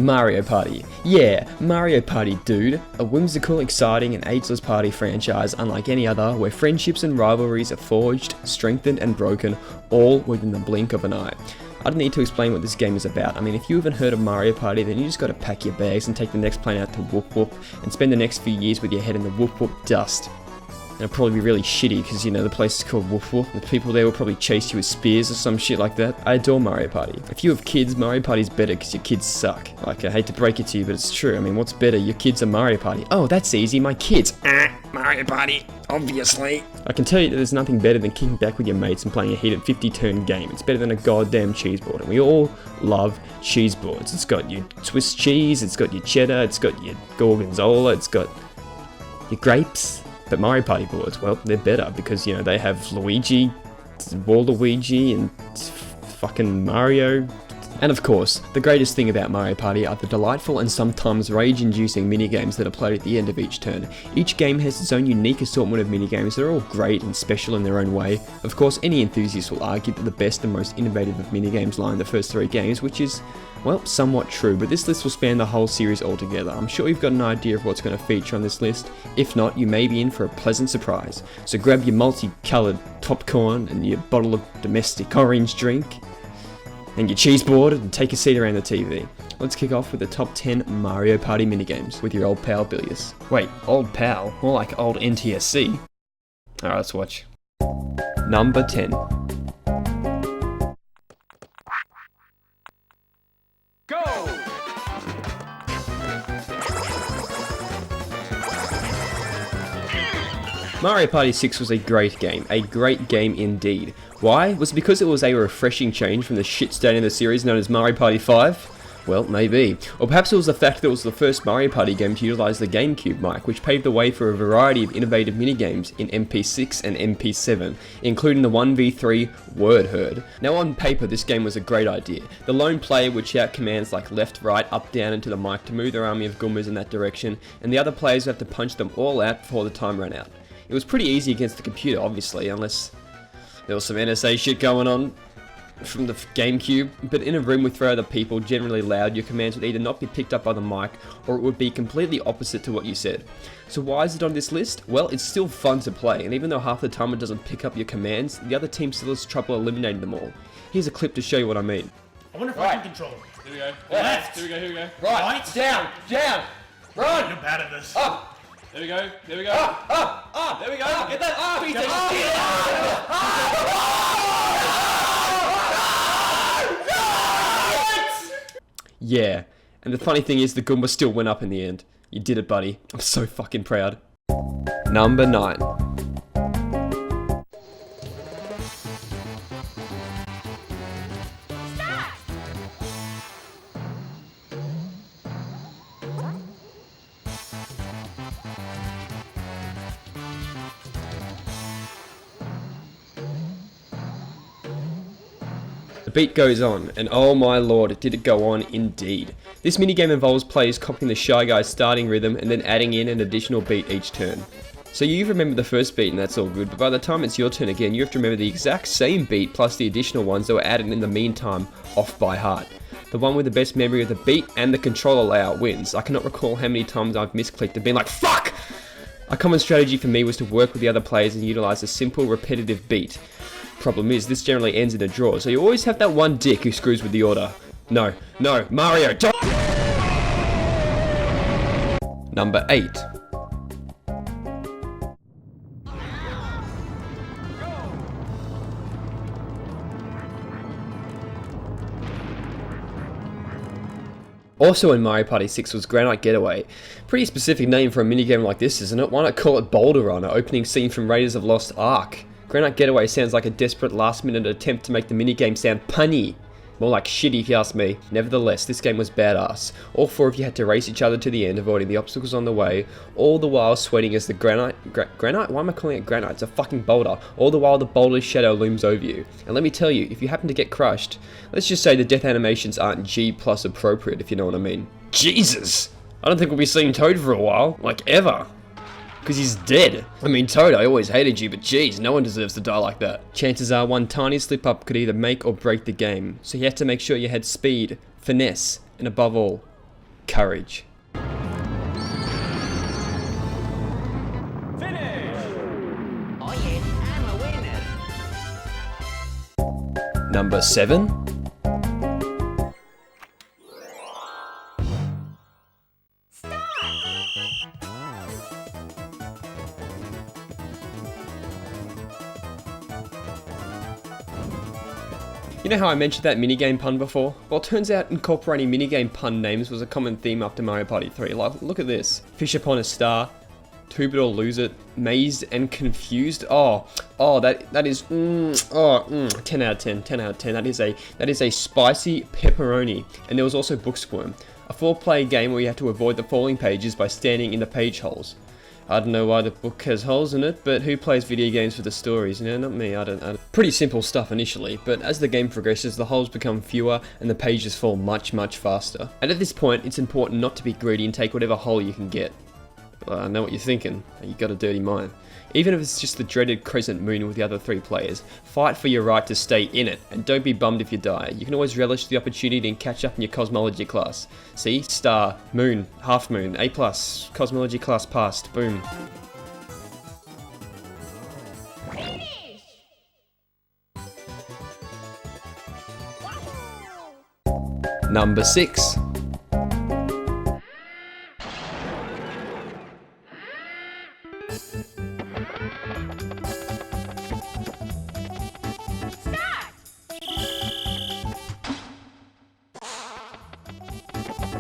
Mario Party. Yeah, Mario Party, dude. A whimsical, exciting, and ageless party franchise unlike any other, where friendships and rivalries are forged, strengthened, and broken, all within the blink of an eye. I don't need to explain what this game is about. I mean, if you haven't heard of Mario Party, then you just gotta pack your bags and take the next plane out to Whoop Whoop, and spend the next few years with your head in the Whoop Whoop dust. And it'll probably be really shitty because, you know, the place is called Woof Woof. The people there will probably chase you with spears or some shit like that. I adore Mario Party. If you have kids, Mario Party's better because your kids suck. Like, I hate to break it to you, but it's true. I mean, what's better? Your kids or Mario Party? Oh, that's easy. My kids. Mario Party, obviously. I can tell you that there's nothing better than kicking back with your mates and playing a heated 50-turn game. It's better than a goddamn cheese board. And we all love cheese boards. It's got your Swiss cheese, it's got your cheddar, it's got your gorgonzola, it's got your grapes. But Mario Party boards, well, they're better because, you know, they have Luigi, Waluigi, and fucking Mario. And of course, the greatest thing about Mario Party are the delightful and sometimes rage-inducing minigames that are played at the end of each turn. Each game has its own unique assortment of minigames that are all great and special in their own way. Of course, any enthusiast will argue that the best and most innovative of minigames lie in the first 3 games, which is, well, somewhat true, but this list will span the whole series altogether. I'm sure you've got an idea of what's going to feature on this list. If not, you may be in for a pleasant surprise. So grab your multi-coloured popcorn and your bottle of domestic orange drink and your cheese board and take a seat around the TV. Let's kick off with the top 10 Mario Party minigames with your old pal Bilious. Wait, old pal? More like old NTSC. Alright, let's watch. Number 10. Mario Party 6 was a great game indeed. Why? Was it because it was a refreshing change from the shit stain in the series known as Mario Party 5? Well, maybe. Or perhaps it was the fact that it was the first Mario Party game to utilise the GameCube mic, which paved the way for a variety of innovative minigames in MP6 and MP7, including the 1v3 Word Herd. Now on paper, this game was a great idea. The lone player would shout commands like left, right, up, down into the mic to move their army of Goombas in that direction, and the other players would have to punch them all out before the time ran out. It was pretty easy against the computer, obviously, unless there was some NSA shit going on from the GameCube, but in a room with 3 other people, generally loud, your commands would either not be picked up by the mic, or it would be completely opposite to what you said. So why is it on this list? Well, it's still fun to play, and even though half the time it doesn't pick up your commands, the other team still has trouble eliminating them all. Here's a clip to show you what I mean. I wonder if I can control it. Here we go. Left. Here we go, here we go. Right, down, run! You're bad at this. Up! There we go, there we go. Up! There we go, get that up! Yeah, and the funny thing is the Goomba still went up in the end. You did it, buddy. I'm so fucking proud. Number 9. The beat goes on, and oh my lord, did it go on indeed. This minigame involves players copying the Shy Guy's starting rhythm and then adding in an additional beat each turn. So you remember the first beat and that's all good, but by the time it's your turn again, you have to remember the exact same beat plus the additional ones that were added in the meantime off by heart. The one with the best memory of the beat and the controller layout wins. I cannot recall how many times I've misclicked and been like, fuck! A common strategy for me was to work with the other players and utilise a simple repetitive beat. Problem is, this generally ends in a draw, so you always have that one dick who screws with the order. No, Mario, don't! Number 8. Also in Mario Party 6 was Granite Getaway. Pretty specific name for a minigame like this, isn't it? Why not call it Boulder Run, an opening scene from Raiders of Lost Ark? Granite Getaway sounds like a desperate last-minute attempt to make the minigame sound punny. More like shitty if you ask me. Nevertheless, this game was badass. All 4 of you had to race each other to the end, avoiding the obstacles on the way, all the while sweating as the granite? Why am I calling it granite? It's a fucking boulder. All the while the boulder's shadow looms over you. And let me tell you, if you happen to get crushed, let's just say the death animations aren't G+ appropriate, if you know what I mean. Jesus! I don't think we'll be seeing Toad for a while. Like, ever. Because he's dead. I mean, Toad, I always hated you, but geez, no one deserves to die like that. Chances are one tiny slip up could either make or break the game, so you have to make sure you had speed, finesse, and above all, Courage. Oh yes, I'm a winner. Number 7. You know how I mentioned that minigame pun before? Well, it turns out incorporating minigame pun names was a common theme after Mario Party 3. Like, look at this. Fish upon a star, Two-Bit or Lose It, Mazed and Confused. That is 10 out of 10, 10 out of 10. That is a spicy pepperoni. And there was also Booksquirm, a 4-player game where you have to avoid the falling pages by standing in the page holes. I don't know why the book has holes in it, but who plays video games for the stories? You know, not me. I don't. Pretty simple stuff initially, but as the game progresses, the holes become fewer and the pages fall much, much faster. And at this point, it's important not to be greedy and take whatever hole you can get. I know what you're thinking. You got a dirty mind. Even if it's just the dreaded crescent moon with the other 3 players, fight for your right to stay in it, and don't be bummed if you die. You can always relish the opportunity and catch up in your cosmology class. See? Star, moon, half moon, A+, cosmology class passed, boom. Number 6.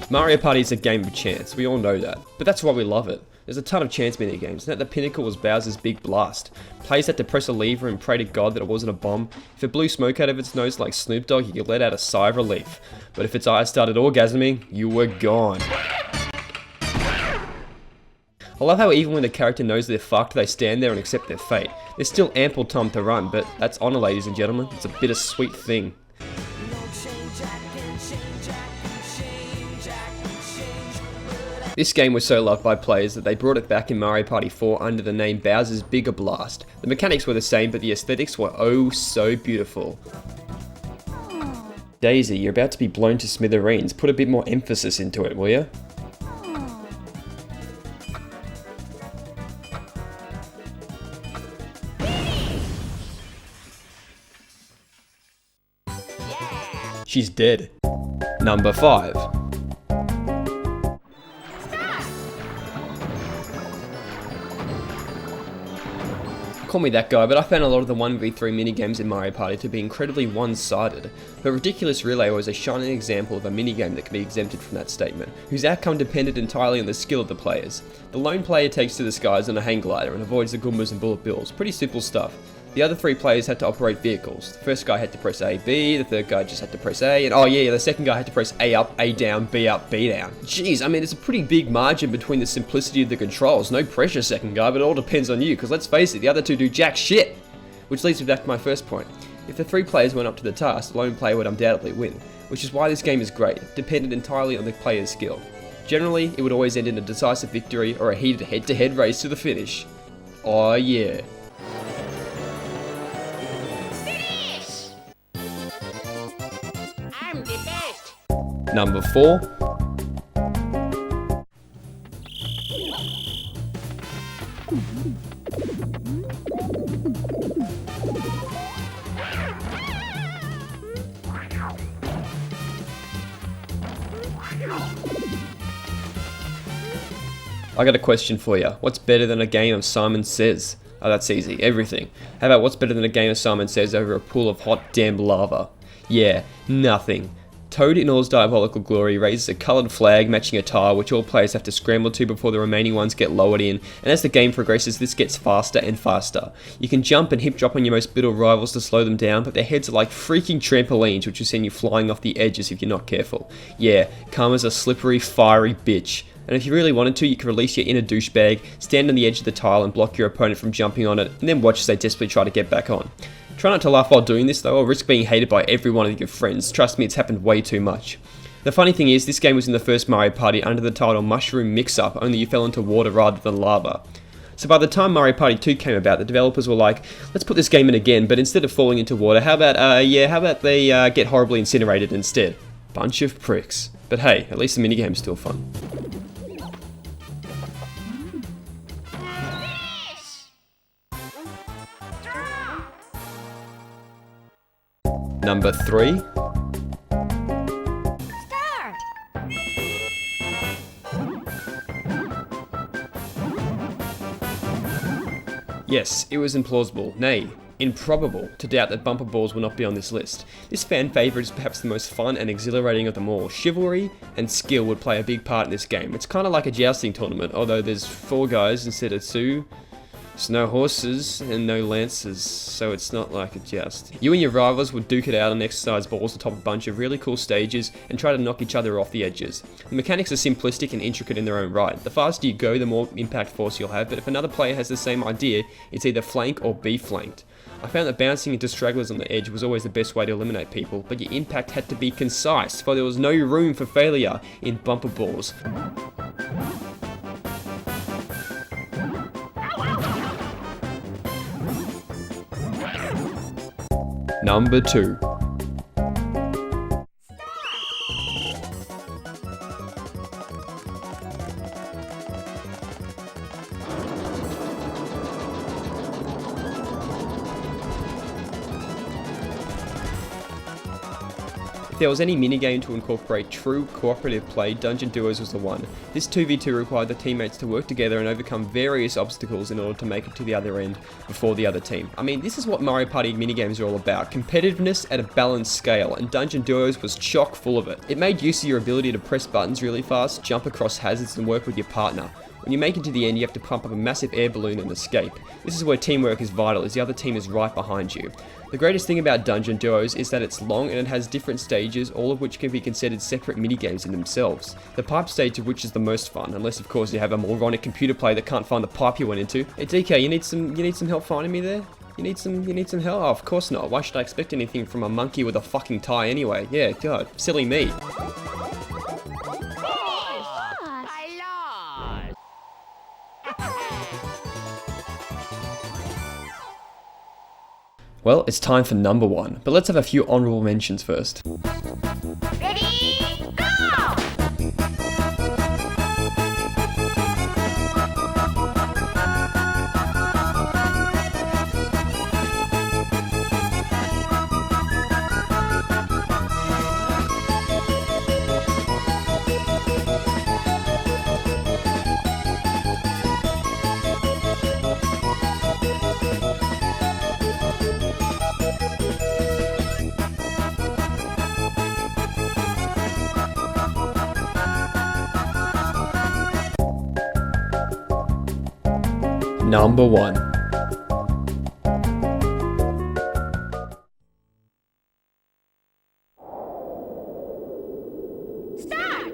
Mario Party is a game of chance, we all know that, but that's why we love it. There's a ton of chance minigames, and at the pinnacle was Bowser's Big Blast. Players had to press a lever and pray to God that it wasn't a bomb. If it blew smoke out of its nose like Snoop Dogg, you could let out a sigh of relief. But if its eyes started orgasming, you were gone. I love how even when the character knows they're fucked, they stand there and accept their fate. There's still ample time to run, but that's honor, ladies and gentlemen. It's a bittersweet thing. This game was so loved by players that they brought it back in Mario Party 4 under the name Bowser's Bigger Blast. The mechanics were the same, but the aesthetics were oh so beautiful. Daisy, you're about to be blown to smithereens. Put a bit more emphasis into it, will ya? She's dead. Number 5. Call me that guy, but I found a lot of the 1v3 minigames in Mario Party to be incredibly one-sided. But Ridiculous Relay was a shining example of a minigame that can be exempted from that statement, whose outcome depended entirely on the skill of the players. The lone player takes to the skies on a hang glider and avoids the Goombas and Bullet Bills. Pretty simple stuff. The other 3 players had to operate vehicles. The first guy had to press A, B, the third guy just had to press A, and the second guy had to press A up, A down, B up, B down. Jeez, I mean, it's a pretty big margin between the simplicity of the controls. No pressure, second guy, but it all depends on you, because let's face it, the other 2 do jack shit. Which leads me back to my first point. If the 3 players went up to the task, the lone player would undoubtedly win, which is why this game is great, dependent entirely on the player's skill. Generally, it would always end in a decisive victory or a heated head-to-head race to the finish. Oh yeah. I'm the best. Number 4. I got a question for you. What's better than a game of Simon Says? Oh, that's easy. Everything. How about what's better than a game of Simon Says over a pool of hot damn lava? Yeah, nothing. Toad in all his diabolical glory raises a coloured flag matching a tile which all players have to scramble to before the remaining ones get lowered in, and as the game progresses this gets faster and faster. You can jump and hip drop on your most bitter rivals to slow them down, but their heads are like freaking trampolines which will send you flying off the edges if you're not careful. Yeah, Karma's a slippery, fiery bitch. And if you really wanted to, you could release your inner douchebag, stand on the edge of the tile and block your opponent from jumping on it, and then watch as they desperately try to get back on. Try not to laugh while doing this though, or risk being hated by every one of your friends. Trust me, it's happened way too much. The funny thing is, this game was in the first Mario Party under the title Mushroom Mix-Up, only you fell into water rather than lava. So by the time Mario Party 2 came about, the developers were like, let's put this game in again, but instead of falling into water, how about they get horribly incinerated instead? Bunch of pricks. But hey, at least the minigame's still fun. Number 3. Start. Yes, it was implausible, nay, improbable, to doubt that bumper balls will not be on this list. This fan favourite is perhaps the most fun and exhilarating of them all. Chivalry and skill would play a big part in this game. It's kind of like a jousting tournament, although there's 4 guys instead of 2. There's no horses and no lances, so it's not like a joust. You and your rivals would duke it out on exercise balls atop a bunch of really cool stages and try to knock each other off the edges. The mechanics are simplistic and intricate in their own right. The faster you go, the more impact force you'll have, but if another player has the same idea, it's either flank or be flanked. I found that bouncing into stragglers on the edge was always the best way to eliminate people, but your impact had to be concise, for there was no room for failure in bumper balls. Number 2. If there was any minigame to incorporate true cooperative play, Dungeon Duos was the one. This 2v2 required the teammates to work together and overcome various obstacles in order to make it to the other end before the other team. I mean, this is what Mario Party minigames are all about, competitiveness at a balanced scale, and Dungeon Duos was chock full of it. It made use of your ability to press buttons really fast, jump across hazards and work with your partner. When you make it to the end, you have to pump up a massive air balloon and escape. This is where teamwork is vital, as the other team is right behind you. The greatest thing about Dungeon Duos is that it's long and it has different stages, all of which can be considered separate minigames in themselves. The pipe stage of which is the most fun, unless of course you have a moronic computer player that can't find the pipe you went into. Hey DK, you need some help finding me there? You need some help? Oh, of course not. Why should I expect anything from a monkey with a fucking tie anyway? Yeah, God, silly me. I lost. Well, it's time for number 1, but let's have a few honourable mentions first. Ready? Go! Number 1. Start!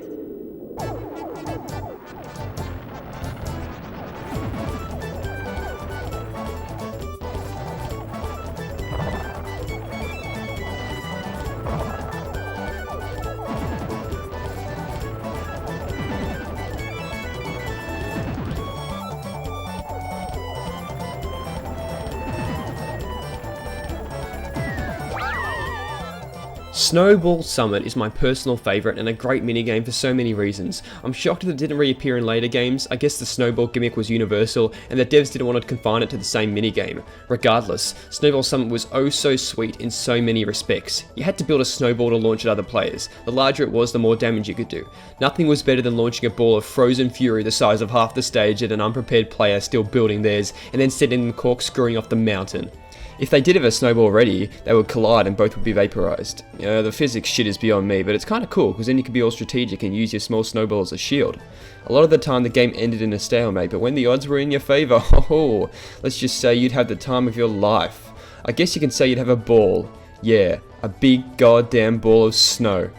Snowball Summit is my personal favourite and a great minigame for so many reasons. I'm shocked that it didn't reappear in later games. I guess the snowball gimmick was universal and the devs didn't want to confine it to the same minigame. Regardless, Snowball Summit was oh so sweet in so many respects. You had to build a snowball to launch at other players. The larger it was, the more damage you could do. Nothing was better than launching a ball of frozen fury the size of half the stage at an unprepared player still building theirs and then sending them corkscrewing off the mountain. If they did have a snowball already, they would collide and both would be vaporized. The physics shit is beyond me, but it's kinda cool, because then you could be all strategic and use your small snowball as a shield. A lot of the time the game ended in a stalemate, but when the odds were in your favor, let's just say you'd have the time of your life. I guess you can say you'd have a ball. Yeah, a big goddamn ball of snow.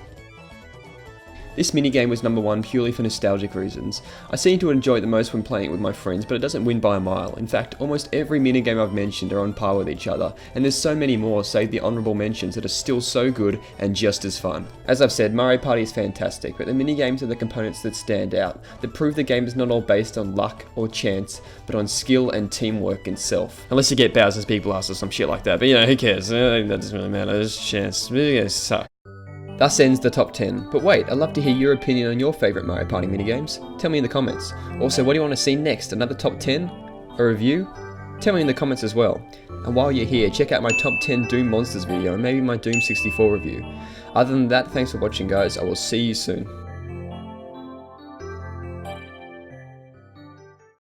This minigame was number 1 purely for nostalgic reasons. I seem to enjoy it the most when playing it with my friends, but it doesn't win by a mile. In fact, almost every minigame I've mentioned are on par with each other, and there's so many more, save the honourable mentions, that are still so good and just as fun. As I've said, Mario Party is fantastic, but the minigames are the components that stand out, that prove the game is not all based on luck or chance, but on skill and teamwork itself. Unless you get Bowser's Big Blast or some shit like that, but who cares? That doesn't really matter, there's a chance. Minigames suck. Thus ends the top 10. But wait, I'd love to hear your opinion on your favourite Mario Party minigames. Tell me in the comments. Also, what do you want to see next? Another top 10? A review? Tell me in the comments as well. And while you're here, check out my top 10 Doom Monsters video and maybe my Doom 64 review. Other than that, thanks for watching guys. I will see you soon.